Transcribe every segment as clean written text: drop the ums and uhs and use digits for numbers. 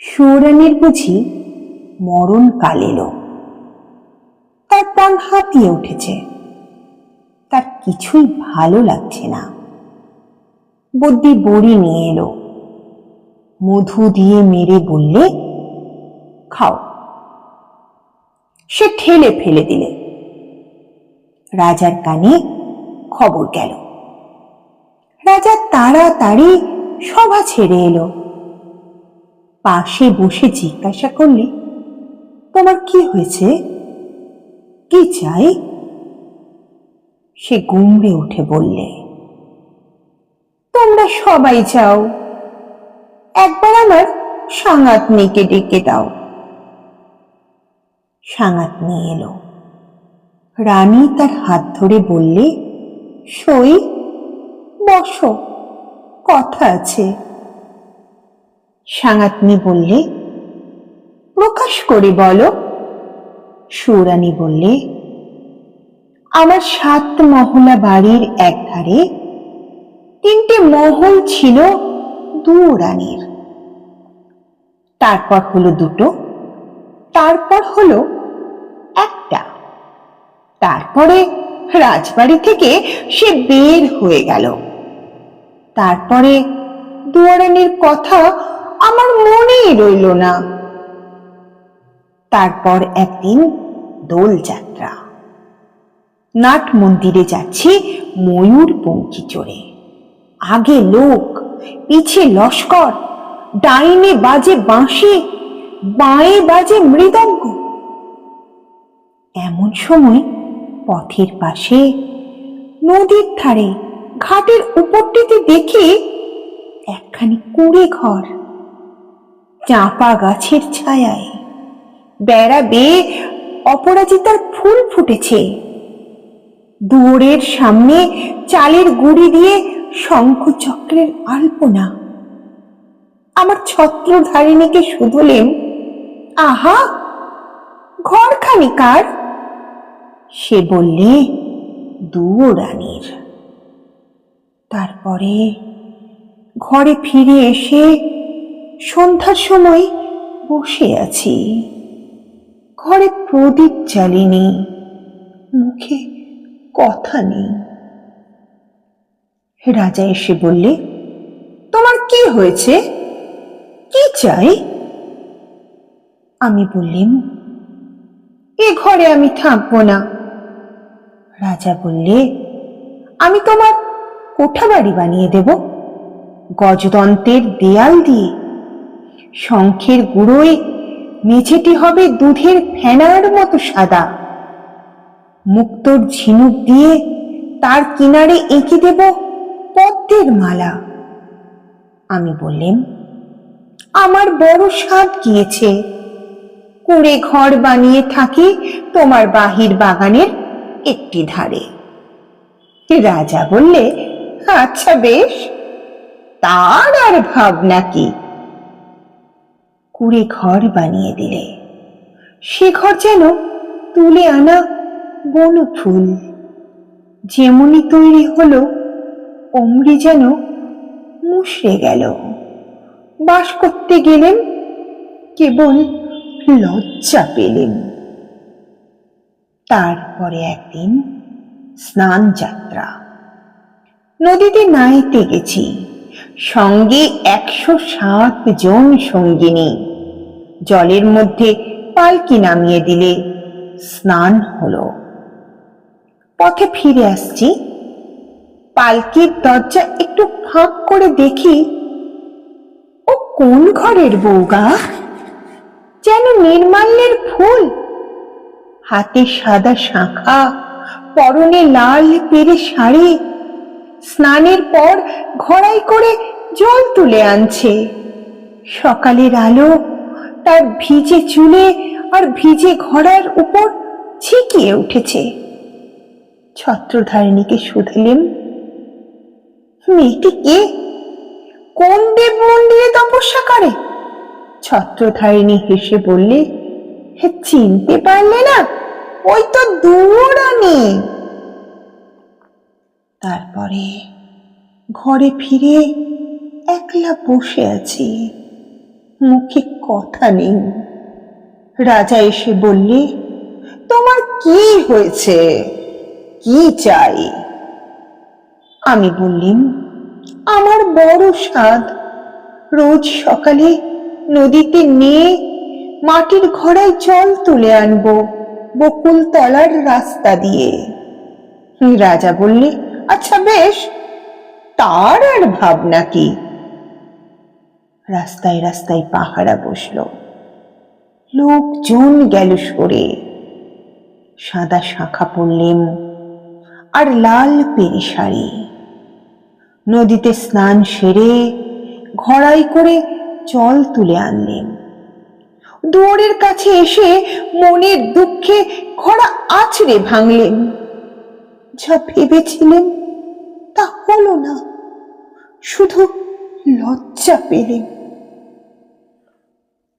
সুরানির বুঝি মরণ কাল এলো। তার প্রাণ হাঁপিয়ে উঠেছে। তার কিছুই ভালো লাগছে না। বদ্যি বড়ি নিয়ে এলো, মধু দিয়ে মেরে বললে, খাও। সে ঠেলে ফেলে দিলে। রাজার কানে খবর গেল। রাজা তাড়াতাড়ি সভা ছেড়ে এলো। পাশে বসে জিজ্ঞাসা করলে, তোমার কি হয়েছে, কি চাই? সে গুমড়ে উঠে বললে, তোমরা সবাই যাও, একবার আমার সাঙ্গাতনিকে ডেকে দাও। সাঙ্গাতনি এলো। রানী তার হাত ধরে বললে, সই, বসো, কথা আছে। সাঙ্গাতনি বললে, প্রকাশ করে বলো। সুরানী বললে, আমার 7 মহলা বাড়ির একধারে 3টে মহল ছিল 2 রানীর, তারপর হলো 2টো, তারপর হলো 1টা, তারপরে রাজবাড়ি থেকে সে বের হয়ে গেল। তারপরে দুয়ারানির কথা আমার মনেই রইল না। তারপর একদিন দোলযাত্রা। নাট মন্দিরে যাচ্ছি ময়ূর পঙ্খী চড়ে। আগে লোক, পিছে লস্কর, ডাইনে বাজে বাঁশি, বাঁয়ে বাজে মৃদঙ্গ। এমন সময় পথের পাশে নদীর ধারে ঘাটের উপরটিতে দেখি একখানি কুঁড়ে ঘর, চাঁপা গাছের ছায়ায়, বেড়া বেয়ে অপরাজিতার ফুল ফুটেছে। দুয়ারের সামনে চালের গুঁড়ি দিয়ে শঙ্খচক্রের আলপনা। আমার ছত্রধারিণীকে শুধলেম, আহা, ঘরখানি কার? সে বললে, দুরানির। তারপরে ঘরে ফিরে এসে সন্ধ্যার সময় বসে আছি। ঘরে প্রদীপ জ্বালিনি, মুখে কথা নেই। রাজা এসে বললে, তোমার কি হয়েছে, কি চাই? আমি বললেম, এ ঘরে আমি থাকবো না। রাজা বললে, আমি তোমার কোঠা বাড়ি বানিয়ে দেব, গজদন্তের দেয়াল দিয়ে। শঙ্খের গুঁড়োয় মেঝেটি হবে দুধের ফেনার মতো সাদা। মুক্তোর ঝিনুক দিয়ে তার কিনারে এঁকে দেব পদ্মের মালা। আমি বললেম, আমার বড় সাধ গিয়েছে, কুঁড়ে ঘর বানিয়ে থাকি তোমার বাহির বাগানের একটি ধারে। রাজা বললে, আচ্ছা বেশ, তার আর ভাবনা কি। কুঁড়ে ঘর বানিয়ে দিলে। সে ঘর যেন তুলে আনা বনফুল। যেমনি তৈরি হলো অমনি যেন মুষড়ে গেল। বাস করতে গেলেন, কেবল লজ্জা পেলেন। তারপরে একদিন স্নান যাত্রা। নদীতে নাইতে গেছি, সঙ্গে 107 জন সঙ্গিনী। জলের মধ্যে পালকি নামিয়ে দিলে, স্নান হলো। পথে ফিরে আসছি, পালকির দরজা একটু ফাঁক করে দেখি, ও কোন ঘরের বউগা, যেন নির্মাল্যের ফুল, হাতে সাদা শাঁখা, পরনে লাল পেরে শাড়ি। স্নানের পর ঘড়াই করে জল তুলে আনছে। সকালের আলো তার ভিজে চুলে আর ভিজে ঘড়ার উপর ছিকিয়ে উঠেছে। ছত্রধারিণীকে শুধলেম, মেয়েটি কে, কোন দেব মন্দিরে তপস্যা করে? ছত্রধারিণী হেসে বললে, চিনতে পারলে না, ওই তো দুরানী। তারপরে ঘরে ফিরে একলা বসে আছি। মুখে কথা নেই। রাজা এসে বললে, তোমার কি হয়েছে, কি চাই? আমি বললাম, আমার বড় সাধ, রোজ সকালে নদীতে নিয়ে মাটির ঘড়ায় জল তুলে আনবো বকুল তলার রাস্তা দিয়ে। রাজা বললে, আচ্ছা বেশ, তার আর ভাবনা কি? রাস্তায় রাস্তায় পাহারা বসলো, লোকজন গেল সরে। সাদা শাঁখা পরলেম আর লাল পেরি শাড়ি, নদীতে স্নান সেরে ঘড়াই করে জল তুলে আনলেন। দুয়ারের কাছে এসে মনের দুঃখে ঘড়া আছড়ে ভাঙলেন। যা ভেবেছিলেন তা হলো না, শুধু লজ্জা পেলেন।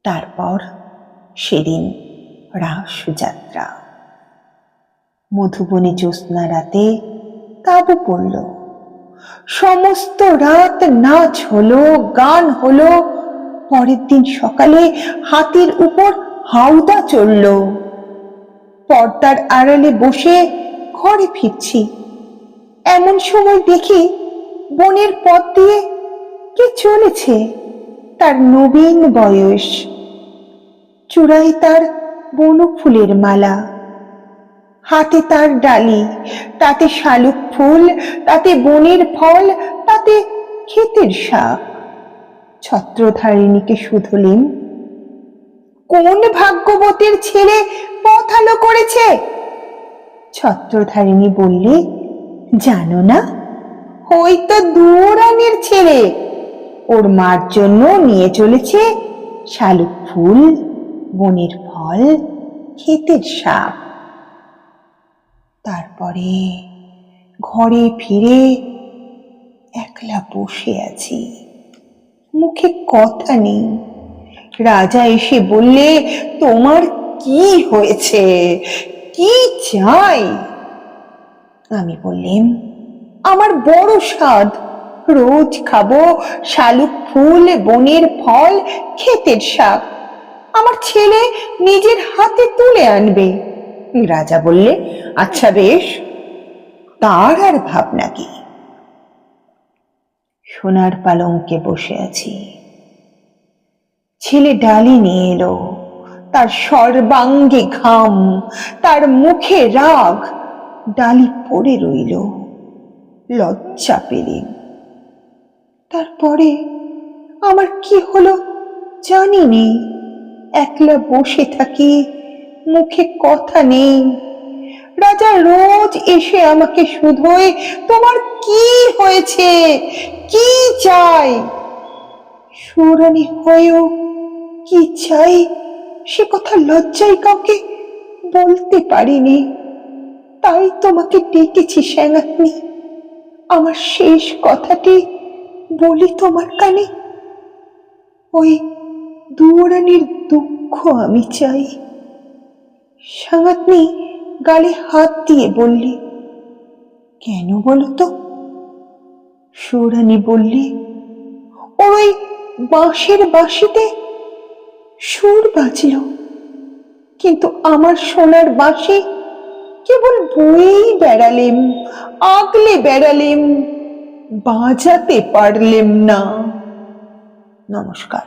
তারপর সেদিন রাস যাত্রা। মধুবনে জ্যোৎস্না রাতে তাঁবু পড়ল, সমস্ত রাত নাচ হলো, গান হলো। পরের দিন সকালে হাতির উপর হাওদা চলল। পর্দার আড়ালে বসে ঘরে ফিরছি, এমন সময় দেখি বনের পথ দিয়ে কে চলেছে। তার নবীন বয়স, চূড়ায় তার বনফুলের মালা, হাতে তার ডালি, তাতে শালুক ফুল, তাতে বনের ফল, তাতে ক্ষেতের শাক। ছত্রধারিণীকে শুধলেন, কোন ভাগ্যবতীর ছেলে পথ আলো করেছে? ছত্রধারিণী বললে, জানো না, ওই তো দুরানির ছেলে, ওর মার জন্য নিয়ে চলেছে শালুক ফুল, বনের ফল, ক্ষেতের শাক। তারপরে ঘরে ফিরে একলা বসে আছি, মুখে কথা নেই। রাজা এসে বললে, তোমার কি হয়েছে, কি চাই? আমি বললাম, আমার বড় সাধ, রোজ খাবো শালুক ফুল, বনের ফল, ক্ষেতের শাক। আমার ছেলে নিজের হাতে তুলে আনবে। রাজা বললে, আচ্ছা বেশ, তার আর ভাবনা কি? সোনার পালঙ্কে বসে আছি, ছেলে ডালি নিয়ে এলো, তার সর্বাঙ্গে ঘাম, তার মুখে রাগ। ডালি পড়ে রইল, লজ্জা পেলেন। তারপরে আমার কি হলো জানি নেই, একলা বসে থাকি, মুখে কথা নেই। রাজা রোজ এসে আমাকে শুধোয়, তোমার কি হয়েছে, কি চাই? সুরানী হয়েও কি চাই সে কথা লজ্জায় কাউকে বলতে পারিনি। তাই তোমাকে ডেকেছি সেনাপতি, আমার শেষ কথাটি বলি তোমার কানে। ওই দুরানির দুঃখ আমি চাই। সাঙ্গাতনি গালে হাত দিয়ে বললি, কেন বলো তো? সুরানী বললি, ওই বাঁশের বাঁশিতে সুর বাজল, কিন্তু আমার সোনার বাঁশি কেবল বয়েই বেড়ালেম, আগলে বেড়ালেম, বাজাতে পারলেম না। নমস্কার।